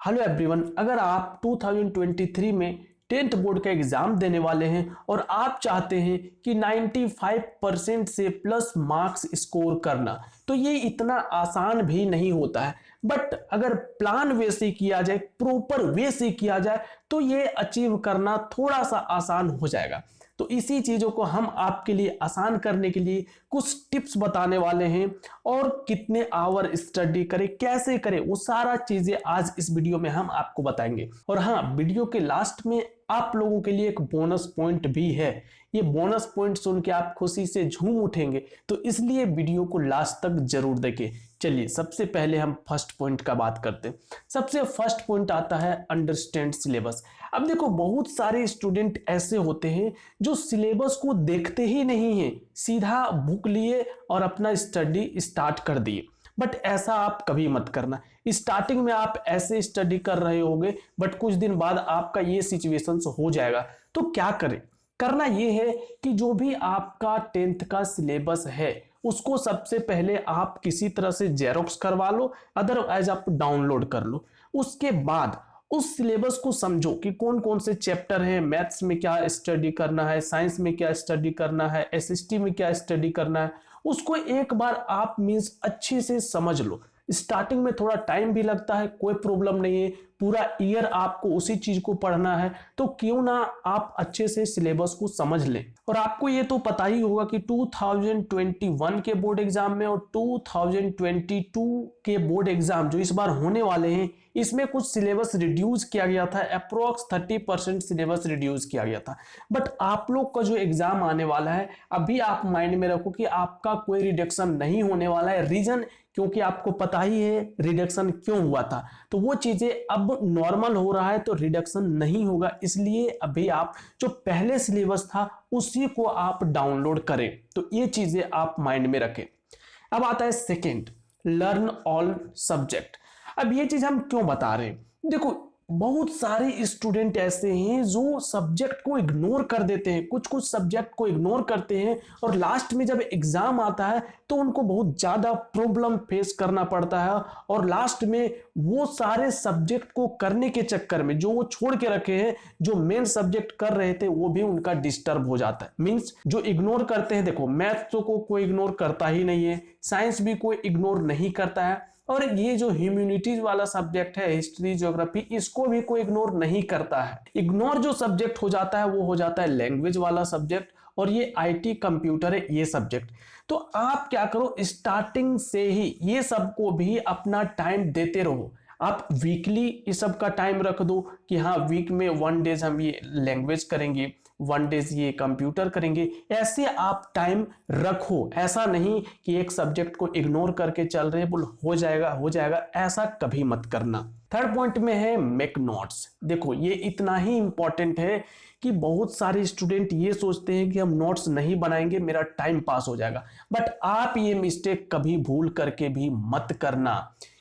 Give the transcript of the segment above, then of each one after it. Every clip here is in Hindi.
हेलो एवरीवन, अगर आप 2023 में 10th बोर्ड का एग्जाम देने वाले हैं और आप चाहते हैं कि 95% से प्लस मार्क्स स्कोर करना, तो ये इतना आसान भी नहीं होता है। बट अगर प्लान वे से किया जाए, प्रॉपर वे से किया जाए, तो ये अचीव करना थोड़ा सा आसान हो जाएगा। तो इसी चीजों को हम आपके लिए आसान करने के लिए कुछ टिप्स बताने वाले हैं, और कितने आवर स्टडी करें, कैसे करें, वो सारा चीजें आज इस वीडियो में हम आपको बताएंगे। और हाँ, वीडियो के लास्ट में आप लोगों के लिए एक बोनस पॉइंट भी है। ये बोनस पॉइंट सुन के आप खुशी से झूम उठेंगे, तो इसलिए वीडियो को लास्ट तक जरूर देखें। चलिए, सबसे पहले हम फर्स्ट पॉइंट का बात करते हैं। सबसे फर्स्ट पॉइंट आता है अंडरस्टैंड सिलेबस। अब देखो, बहुत सारे स्टूडेंट ऐसे होते हैं जो सिलेबस को देखते ही नहीं है, सीधा बुक लिए और अपना स्टडी स्टार्ट कर दिए। बट ऐसा आप कभी मत करना। स्टार्टिंग में आप ऐसे स्टडी कर रहे होगे, बट कुछ दिन बाद आपका ये सिचुएशन हो जाएगा। तो क्या करें? करना ये है कि जो भी आपका 10th का सिलेबस है, उसको सबसे पहले आप किसी तरह से जेरोक्स करवा लो, अदरवाइज आप डाउनलोड कर लो। उसके बाद उस सिलेबस को समझो कि कौन कौन से चैप्टर हैं, मैथ्स में क्या स्टडी करना है, साइंस में क्या स्टडी करना है, एसएसटी में क्या स्टडी करना है। उसको एक बार आप मीन्स अच्छे से समझ लो। स्टार्टिंग में थोड़ा टाइम भी लगता है, कोई प्रॉब्लम नहीं है। पूरा ईयर आपको उसी चीज को पढ़ना है, तो क्यों ना आप अच्छे से सिलेबस को समझ लें। और आपको ये तो पता ही होगा कि 2021 के बोर्ड एग्जाम में और 2022 के बोर्ड एग्जाम जो इस बार होने वाले हैं, इसमें कुछ सिलेबस रिड्यूस किया गया था। अप्रोक्स 30% सिलेबस रिड्यूस किया गया था। बट आप लोग का जो एग्जाम आने वाला है, अभी आप माइंड में रखो कि आपका कोई रिडक्शन नहीं होने वाला है। रीजन, क्योंकि आपको पता ही है रिडक्शन क्यों हुआ था। तो वो चीजें अब नॉर्मल हो रहा है, तो रिडक्शन नहीं होगा। इसलिए अभी आप जो पहले सिलेबस था उसी को आप डाउनलोड करें। तो ये चीजें आप माइंड में रखें। अब आता है सेकंड, लर्न ऑल सब्जेक्ट। अब ये चीज हम क्यों बता रहे हैं? देखो, बहुत सारे स्टूडेंट ऐसे हैं जो सब्जेक्ट को इग्नोर कर देते हैं, कुछ कुछ सब्जेक्ट को इग्नोर करते हैं, और लास्ट में जब एग्जाम आता है तो उनको बहुत ज्यादा प्रॉब्लम फेस करना पड़ता है। और लास्ट में वो सारे सब्जेक्ट को करने के चक्कर में जो वो छोड़ के रखे हैं, जो मेन सब्जेक्ट कर रहे थे, वो भी उनका डिस्टर्ब हो जाता है। मीन्स जो इग्नोर करते हैं, देखो मैथ्स को कोई इग्नोर करता ही नहीं है, साइंस भी कोई इग्नोर नहीं करता है, और ये जो ह्यूमैनिटीज वाला सब्जेक्ट है, हिस्ट्री, ज्योग्राफी, इसको भी कोई इग्नोर नहीं करता है। इग्नोर जो सब्जेक्ट हो जाता है वो हो जाता है लैंग्वेज वाला सब्जेक्ट, और ये आईटी कंप्यूटर है ये सब्जेक्ट। तो आप क्या करो, स्टार्टिंग से ही ये सबको भी अपना टाइम देते रहो। आप वीकली इस सब का टाइम रख दो कि हाँ, वीक में 1 डेज हम ये लैंग्वेज करेंगे, 1 डेज ये कंप्यूटर करेंगे। ऐसे आप टाइम रखो। ऐसा नहीं कि एक सब्जेक्ट को इग्नोर करके चल रहे बोल हो जाएगा हो जाएगा, ऐसा कभी मत करना। थर्ड पॉइंट में है मेक नोट्स। देखो, ये इतना ही इंपॉर्टेंट है कि बहुत सारे स्टूडेंट ये सोचते हैं कि हम नोट्स नहीं बनाएंगे, मेरा टाइम पास हो जाएगा। बट आप ये मिस्टेक कभी भूल करके भी मत करना,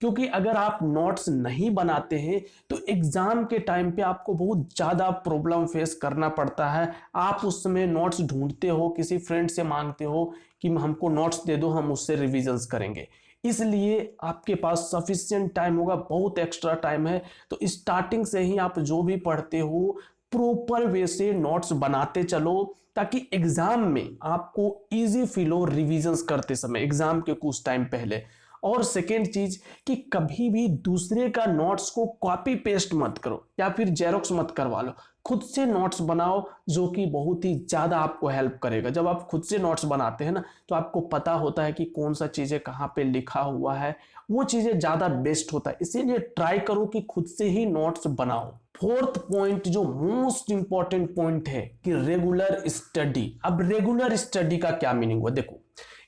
क्योंकि अगर आप नोट्स नहीं बनाते हैं तो एग्जाम के टाइम पे आपको बहुत ज्यादा प्रॉब्लम फेस करना पड़ता है। आप उस समय नोट्स ढूंढते हो, किसी फ्रेंड से मांगते हो कि हमको नोट्स दे दो, हम उससे रिविजन्स करेंगे। इसलिए आपके पास सफिशिएंट टाइम होगा, बहुत एक्स्ट्रा टाइम है। तो स्टार्टिंग से ही आप जो भी पढ़ते हो प्रॉपर वे से नोट्स बनाते चलो, ताकि एग्जाम में आपको इजी फील हो रिविजन्स करते समय, एग्जाम के कुछ टाइम पहले। और सेकेंड चीज कि कभी भी दूसरे का नोट्स को कॉपी पेस्ट मत करो या फिर जेरोक्स मत करवा लो। खुद से नोट्स बनाओ, जो कि बहुत ही ज्यादा आपको हेल्प करेगा। जब आप खुद से नोट्स बनाते हैं ना, तो आपको पता होता है कि कौन सा चीजें कहाँ पे लिखा हुआ है, वो चीजें ज्यादा बेस्ट होता है। इसीलिए ट्राई करो कि खुद से ही नोट्स बनाओ। फोर्थ पॉइंट, जो मोस्ट इंपॉर्टेंट पॉइंट है, कि रेगुलर स्टडी। अब रेगुलर स्टडी का क्या मीनिंग हुआ? देखो,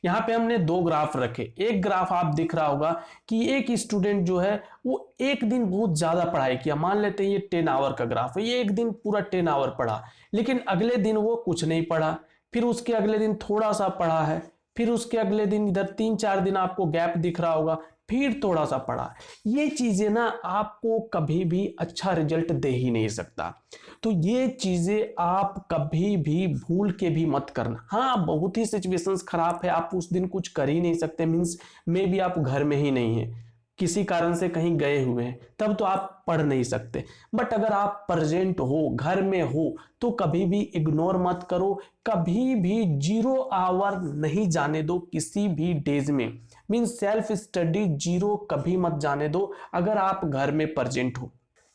यहाँ पे हमने 2 ग्राफ रखे। एक ग्राफ आप दिख रहा होगा कि एक स्टूडेंट जो है वो एक दिन बहुत ज्यादा पढ़ाई किया, मान लेते हैं ये 10 आवर का ग्राफ है, ये एक दिन पूरा 10 आवर पढ़ा, लेकिन अगले दिन वो कुछ नहीं पढ़ा। फिर उसके अगले दिन थोड़ा सा पढ़ा है, फिर उसके अगले दिन इधर 3-4 दिन आपको गैप दिख रहा होगा, फिर थोड़ा सा पढ़ा। ये चीजें ना आपको कभी भी अच्छा रिजल्ट दे ही नहीं सकता। तो ये चीजें आप कभी भी भूल के भी मत करना। हाँ, बहुत ही सिचुएशंस खराब है, आप उस दिन कुछ कर ही नहीं सकते, मीन्स मे बी आप घर में ही नहीं है, किसी कारण से कहीं गए हुए हैं, तब तो आप पढ़ नहीं सकते। बट अगर आप प्रेजेंट हो, घर में हो, तो कभी भी इग्नोर मत करो, कभी भी 0 आवर नहीं जाने दो किसी भी डेज में। मीन्स सेल्फ स्टडी 0 कभी मत जाने दो अगर आप घर में प्रेजेंट हो।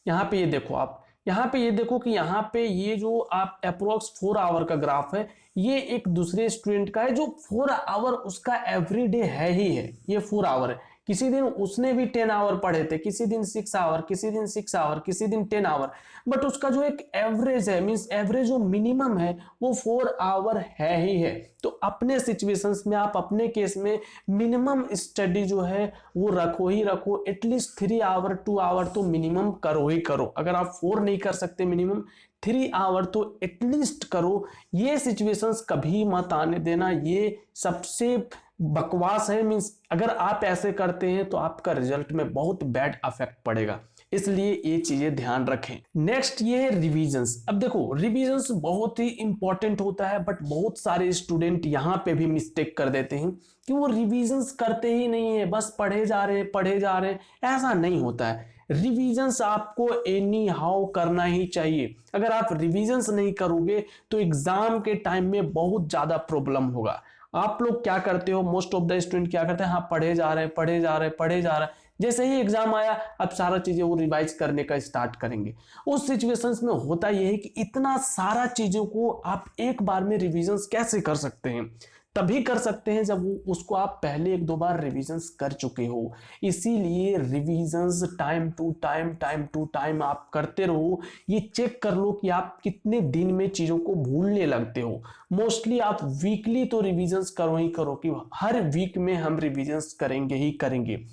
यहाँ पे ये देखो, आप यहाँ पे ये देखो कि यहाँ पे ये जो आप अप्रोक्स 4 आवर का ग्राफ है, ये एक दूसरे स्टूडेंट का है जो 4 आवर उसका एवरीडे है ही है, ये 4 आवर है। किसी दिन उसने भी 10 आवर पढ़े थे, किसी दिन 6 आवर, किसी दिन 6 आवर, किसी दिन 10 आवर, बट उसका जो एक एवरेज है, मीन्स एवरेज जो मिनिमम है वो 4 आवर है ही है। तो अपने सिचुएशंस में आप अपने केस में मिनिमम स्टडी जो है वो रखो ही रखो, एटलीस्ट 3 आवर 2 आवर तो मिनिमम करो ही करो। अगर आप 4 नहीं कर सकते मिनिमम, 3 आवर तो एटलीस्ट करो। ये सिचुएशंस कभी मत आने देना, ये सबसे बकवास है। मीन्स अगर आप ऐसे करते हैं तो आपका रिजल्ट में बहुत बैड इफेक्ट पड़ेगा, इसलिए ये चीजें ध्यान रखें। नेक्स्ट ये है रिविजन्स। अब देखो रिविजन्स बहुत ही इंपॉर्टेंट होता है, बट बहुत सारे स्टूडेंट यहाँ पे भी मिस्टेक कर देते हैं कि वो रिविजन्स करते ही नहीं है, बस पढ़े जा रहे पढ़े जा रहे। ऐसा नहीं होता है, रिविजन्स आपको एनी हाउ करना ही चाहिए। अगर आप रिविजन्स नहीं करोगे तो एग्जाम के टाइम में बहुत ज्यादा प्रॉब्लम होगा। आप लोग क्या करते हो, मोस्ट ऑफ द स्टूडेंट क्या करते हैं, हाँ पढ़े जा रहे हैं पढ़े जा रहे हैं पढ़े जा रहे हैं, जैसे ही एग्जाम आया अब सारा चीजें वो रिवाइज करने का स्टार्ट करेंगे। उस सिचुएशंस में होता यह है कि इतना सारा चीजों को आप एक बार में रिविजन्स कैसे कर सकते हैं, तभी कर सकते हैं जब उसको आप पहले 1-2 बार रिविजन्स कर चुके हो। इसीलिए रिविजन्स टाइम टू टाइम आप करते रहो। ये चेक कर लो कि आप कितने दिन में चीजों को भूलने लगते हो। मोस्टली आप वीकली तो रिविजन्स करो ही करो, कि हर वीक में हम रिविजन्स करेंगे ही करेंगे,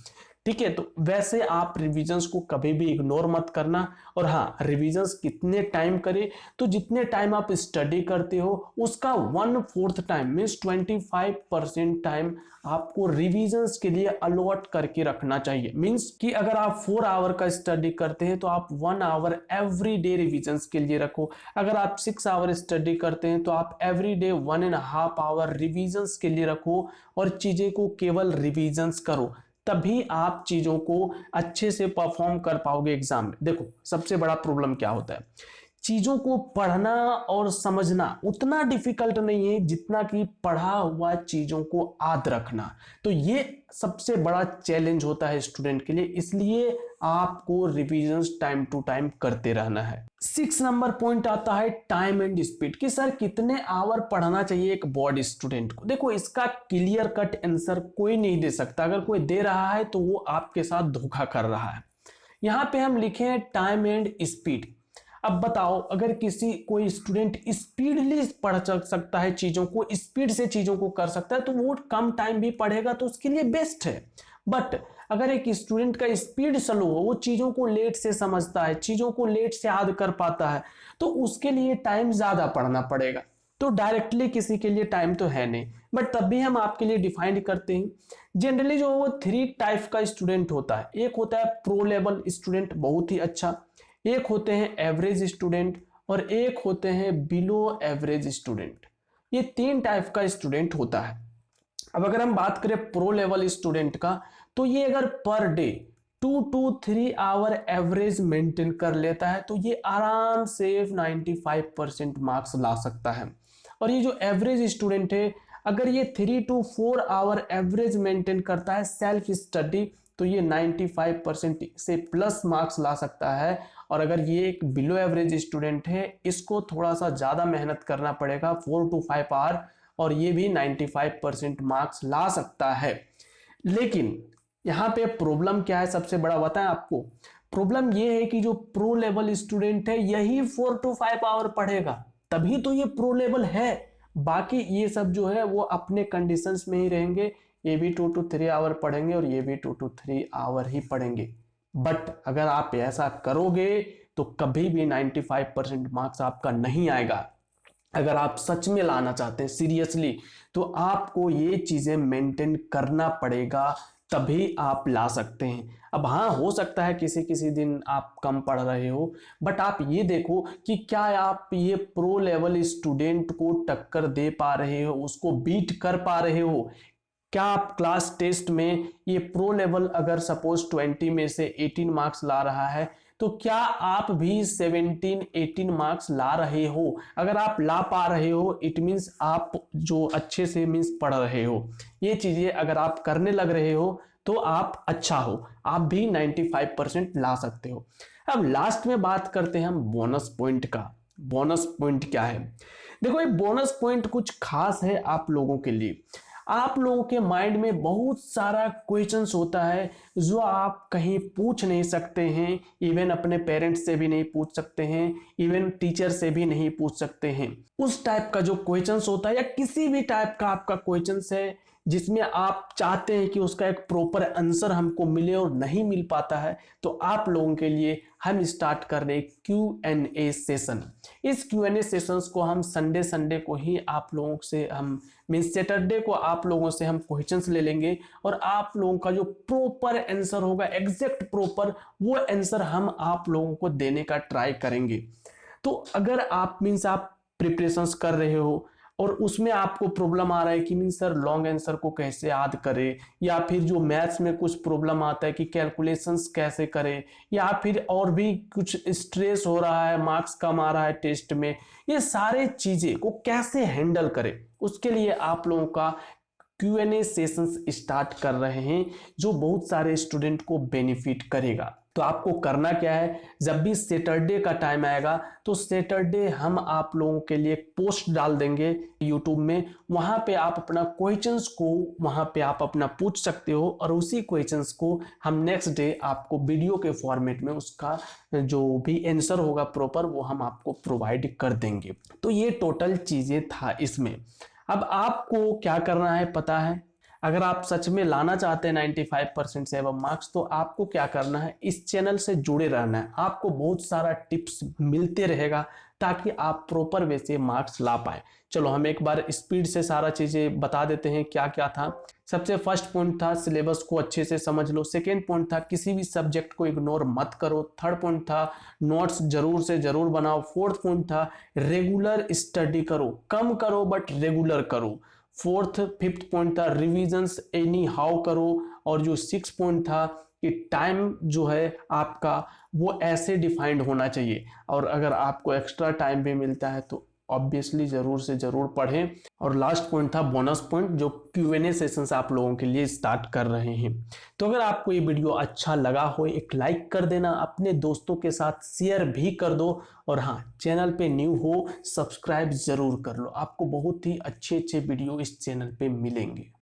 ठीक है। तो वैसे आप रिविजन्स को कभी भी इग्नोर मत करना। और हाँ, रिविजन्स कितने टाइम करें, तो जितने टाइम आप स्टडी करते हो उसका 1/4 टाइम मीन्स 25% टाइम आपको रिविजन्स के लिए अलॉट करके रखना चाहिए। मीन्स कि अगर आप 4 आवर का स्टडी करते हैं तो आप 1 आवर एवरी डे रिविजन्स के लिए रखो। अगर आप 6 आवर स्टडी करते हैं तो आप एवरी डे 1.5 आवर रिविजन्स के लिए रखो और चीजें को केवल रिविजन्स करो, तभी आप चीजों को अच्छे से परफॉर्म कर पाओगे एग्जाम में। देखो सबसे बड़ा प्रॉब्लम क्या होता है, चीजों को पढ़ना और समझना उतना डिफिकल्ट नहीं है जितना कि पढ़ा हुआ चीजों को याद रखना। तो ये सबसे बड़ा चैलेंज होता है स्टूडेंट के लिए, इसलिए आपको रिविजन्स टाइम टू टाइम करते रहना है। 6 नंबर पॉइंट आता है टाइम एंड स्पीड, कि सर कितने आवर पढ़ना चाहिए एक बोर्ड स्टूडेंट को। देखो इसका क्लियर कट आंसर कोई नहीं दे सकता, अगर कोई दे रहा है तो वो आपके साथ धोखा कर रहा है। यहाँ पे हम लिखे हैं टाइम एंड स्पीड। अब बताओ, अगर कोई स्टूडेंट स्पीडली पढ़ सकता है, चीजों को स्पीड से चीजों को कर सकता है, तो वो कम टाइम भी पढ़ेगा तो उसके लिए बेस्ट है। बट अगर एक स्टूडेंट का स्पीड स्लो हो, वो चीजों को लेट से समझता है, चीजों को लेट से याद कर पाता है, तो उसके लिए टाइम ज्यादा पढ़ना पड़ेगा। तो डायरेक्टली किसी के लिए टाइम तो है नहीं, बट तब भी हम आपके लिए डिफाइन करते हैं। जनरली जो वो 3 टाइप का स्टूडेंट होता है, एक होता है प्रो लेवल स्टूडेंट बहुत ही अच्छा, एक होते हैं एवरेज स्टूडेंट, और एक होते हैं बिलो एवरेज स्टूडेंट। ये 3 टाइप का स्टूडेंट होता है। अब अगर हम बात करें प्रो लेवल स्टूडेंट का, तो ये अगर per day 2 to 3 hour average maintain कर लेता है तो ये आराम से 95% मार्क्स ला सकता है। और ये जो एवरेज स्टूडेंट है, अगर ये 3 to 4 आवर एवरेज मेंटेन करता है सेल्फ स्टडी, तो ये 95% से प्लस मार्क्स ला सकता है। और अगर ये एक बिलो एवरेज स्टूडेंट है, इसको थोड़ा सा ज्यादा मेहनत करना पड़ेगा 4 to 5 आवर, और ये भी 95% मार्क्स ला सकता है। लेकिन यहाँ पे प्रॉब्लम क्या है, सबसे बड़ा बताएं आपको। प्रॉब्लम ये है कि जो प्रो लेवल स्टूडेंट है यही 4 to 5 आवर पढ़ेगा, तभी तो ये प्रो लेवल है। बाकी ये सब जो है वो अपने कंडीशंस में ही रहेंगे, ये भी 2 to 3 आवर पढ़ेंगे और ये भी 2 to 3 आवर ही पढ़ेंगे। बट अगर आप ऐसा करोगे तो कभी भी 95% मार्क्स आपका नहीं आएगा। अगर आप सच में लाना चाहते हैं सीरियसली, तो आपको ये चीजें मेंटेन करना पड़ेगा, तभी आप ला सकते हैं। अब हाँ, हो सकता है किसी किसी दिन आप कम पढ़ रहे हो, बट आप ये देखो कि क्या आप ये प्रो लेवल स्टूडेंट को टक्कर दे पा रहे हो, उसको बीट कर पा रहे हो। क्या आप क्लास टेस्ट में ये प्रो लेवल अगर सपोज 20 में से 18 मार्क्स ला रहा है, तो क्या आप भी 17-18 मार्क्स ला रहे हो? अगर आप ला पा रहे हो, इट मीन्स आप जो अच्छे से मीन्स पढ़ रहे हो। ये चीजें अगर आप करने लग रहे हो तो आप अच्छा हो, आप भी 95% ला सकते हो। अब लास्ट में बात करते हैं हम बोनस पॉइंट का। बोनस पॉइंट क्या है? देखो, ये बोनस पॉइंट कुछ खास है आप लोगों के लिए। आप लोगों के माइंड में बहुत सारा क्वेश्चंस होता है जो आप कहीं पूछ नहीं सकते हैं, इवन अपने पेरेंट्स से भी नहीं पूछ सकते हैं, इवन टीचर से भी नहीं पूछ सकते हैं। उस टाइप का जो क्वेश्चंस होता है या किसी भी टाइप का आपका क्वेश्चंस है जिसमें आप चाहते हैं कि उसका एक प्रॉपर आंसर हमको मिले और नहीं मिल पाता है, तो आप लोगों के लिए हम स्टार्ट कर रहे हैं Q&A सेशन। इस Q&A सेशंस को हम संडे को ही आप लोगों से हम मीन्स सैटरडे को आप लोगों से हम क्वेश्चंस ले लेंगे और आप लोगों का जो प्रॉपर आंसर होगा, एग्जैक्ट प्रॉपर, वो आंसर हम आप लोगों को देने का ट्राई करेंगे। तो अगर आप मीन्स आप प्रिपरेशंस कर रहे हो और उसमें आपको प्रॉब्लम आ रहा है कि मीन्स सर लॉन्ग आंसर को कैसे याद करें, या फिर जो मैथ्स में कुछ प्रॉब्लम आता है कि कैलकुलेशंस कैसे करें, या फिर और भी कुछ स्ट्रेस हो रहा है, मार्क्स कम आ रहा है टेस्ट में, ये सारे चीजें को कैसे हैंडल करें, उसके लिए आप लोगों का Q&A सेशंस स्टार्ट कर रहे हैं जो बहुत सारे स्टूडेंट को बेनिफिट करेगा। तो आपको करना क्या है, जब भी सैटरडे का टाइम आएगा तो सैटरडे हम आप लोगों के लिए एक पोस्ट डाल देंगे यूट्यूब में, वहां पे आप अपना क्वेश्चंस को वहां पे आप अपना पूछ सकते हो और उसी क्वेश्चंस को हम नेक्स्ट डे आपको वीडियो के फॉर्मेट में उसका जो भी आंसर होगा प्रॉपर वो हम आपको प्रोवाइड कर देंगे। तो ये टोटल चीजें था इसमें। अब आपको क्या करना है पता है, अगर आप सच में लाना चाहते हैं 95% से एबव मार्क्स, तो आपको क्या करना है, इस चैनल से जुड़े रहना है। आपको बहुत सारा टिप्स मिलते रहेगा ताकि आप प्रॉपर वे से मार्क्स ला पाए। चलो हम एक बार स्पीड से सारा चीजें बता देते हैं क्या क्या था। सबसे फर्स्ट पॉइंट था सिलेबस को अच्छे से समझ लो। सेकेंड पॉइंट था किसी भी सब्जेक्ट को इग्नोर मत करो। थर्ड पॉइंट था नोट्स जरूर से जरूर बनाओ। फोर्थ पॉइंट था रेगुलर स्टडी करो, कम करो बट रेगुलर करो। फिफ्थ पॉइंट था रिविजन्स एनी हाउ करो। और जो सिक्स पॉइंट था कि टाइम जो है आपका वो ऐसे डिफाइंड होना चाहिए, और अगर आपको एक्स्ट्रा टाइम भी मिलता है तो ऑब्वियसली जरूर से जरूर पढ़ें। और लास्ट पॉइंट था बोनस पॉइंट, जो Q&A सेशंस आप लोगों के लिए स्टार्ट कर रहे हैं। तो अगर आपको ये वीडियो अच्छा लगा हो, एक लाइक कर देना, अपने दोस्तों के साथ शेयर भी कर दो, और हाँ, चैनल पे न्यू हो सब्सक्राइब जरूर कर लो। आपको बहुत ही अच्छे अच्छे वीडियो इस चैनल पे मिलेंगे।